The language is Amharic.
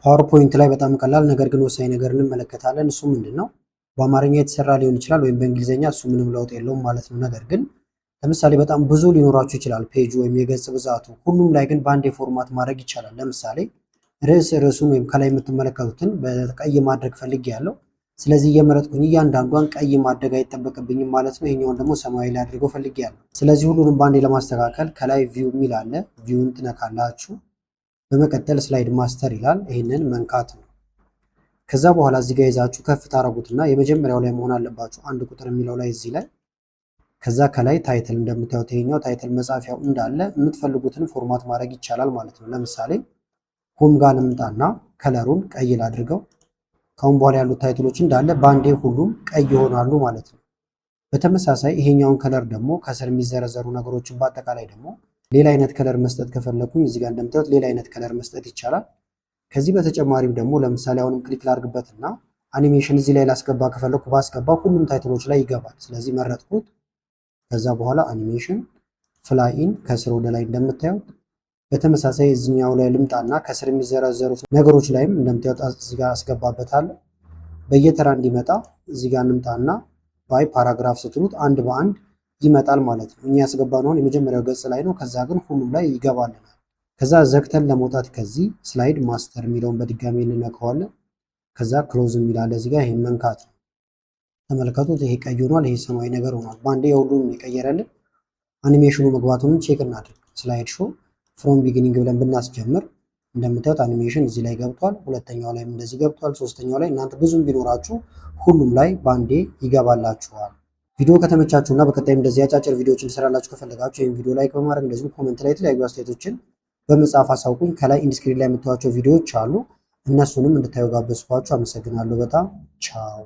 ፓወርፖይንት ላይ በጣም ቀላል ነገር ግን ወሳኝ ነገር እንመለከታለን። እሱ ምንድነው? በአማርኛ የተሰራ ሊሆን ይችላል ወይም በእንግሊዝኛ፣ እሱ ምንም ለውጥ የለውም ማለት ነው። ነገር ግን ለምሳሌ በጣም ብዙ ሊኖራችሁ ይችላል ፔጁ ወይም የገጽ ብዛቱ። ሁሉም ላይ ግን በአንዴ ፎርማት ማድረግ ይቻላል። ለምሳሌ ርዕሱን ወይም ከላይ የምትመለከቱትን በቀይ ማድረግ ፈልጌያለሁ። ስለዚህ እየመረጥኩኝ እያንዳንዷን ቀይ ማድረግ አይጠበቅብኝም ማለት ነው። ይሄኛውን ደግሞ ሰማያዊ ላይ አድርገው ፈልጌያለሁ። ስለዚህ ሁሉንም በአንዴ ለማስተካከል ከላይ ቪው የሚል አለ። ቪውን ትነካላችሁ። በመቀጠል ስላይድ ማስተር ይላል። ይህንን መንካት ነው። ከዛ በኋላ እዚህ ጋር ይዛችሁ ከፍ ታረጉትና የመጀመሪያው ላይ መሆን አለባችሁ፣ አንድ ቁጥር የሚለው ላይ እዚህ ላይ። ከዛ ከላይ ታይትል እንደምታዩት ይሄኛው ታይትል መጻፊያው እንዳለ የምትፈልጉትን ፎርማት ማድረግ ይቻላል ማለት ነው። ለምሳሌ ሆም ጋር ልምጣና ከለሩን ቀይ ላድርገው። ካሁን በኋላ ያሉት ታይትሎች እንዳለ ባንዴ ሁሉም ቀይ ይሆናሉ ማለት ነው። በተመሳሳይ ይሄኛውን ከለር ደግሞ ከስር የሚዘረዘሩ ነገሮችን በአጠቃላይ ደግሞ ሌላ አይነት ከለር መስጠት ከፈለኩኝ እዚህ ጋር እንደምታዩት ሌላ አይነት ከለር መስጠት ይቻላል። ከዚህ በተጨማሪም ደግሞ ለምሳሌ አሁንም ክሊክ ላድርግበትና አኒሜሽን እዚህ ላይ ላስገባ ከፈለኩ ባስገባ ሁሉም ታይትሎች ላይ ይገባል። ስለዚህ መረጥኩት። ከዛ በኋላ አኒሜሽን ፍላይን ከስር ወደ ላይ እንደምታዩት። በተመሳሳይ እዚህኛው ላይ ልምጣና ከስር የሚዘረዘሩት ነገሮች ላይም እንደምታዩት እዚህ ጋር አስገባበታለሁ። በየተራ እንዲመጣ እዚህ ጋር እንምጣና ባይ ፓራግራፍ ስትሉት አንድ በአንድ ይመጣል ማለት ነው። እኛ ያስገባነውን የመጀመሪያው ገጽ ላይ ነው። ከዛ ግን ሁሉም ላይ ይገባልናል። ከዛ ዘግተን ለመውጣት ከዚህ ስላይድ ማስተር የሚለውን በድጋሚ እንነካዋለን። ከዛ ክሎዝ የሚላለ እዚህ ጋር ይሄን መንካት ነው። ተመልከቱት፣ ይሄ ቀይ ሆኗል፣ ይሄ ሰማያዊ ነገር ሆኗል። ባንዴ የሁሉንም የቀየረልን። አኒሜሽኑ መግባቱንም ቼክ እናድርግ። ስላይድ ሾው ፍሮም ቢጊኒንግ ብለን ብናስጀምር እንደምታዩት አኒሜሽን እዚህ ላይ ገብቷል። ሁለተኛው ላይም እንደዚህ ገብቷል። ሶስተኛው ላይ እናንተ ብዙም ቢኖራችሁ ሁሉም ላይ ባንዴ ይገባላችኋል። ቪዲዮ ከተመቻችሁና በቀጣይም እንደዚህ አጫጭር ቪዲዮዎችን ሰራላችሁ ከፈለጋችሁ ይህን ቪዲዮ ላይክ በማድረግ እንደዚሁም ኮሜንት ላይ የተለያዩ አስተያየቶችን በመጻፍ አሳውቁኝ። ከላይ ኢንስክሪን ላይ የምታዩቸው ቪዲዮዎች አሉ፣ እነሱንም እንድታዩ ጋበዝኳችሁ። አመሰግናለሁ በጣም ቻው።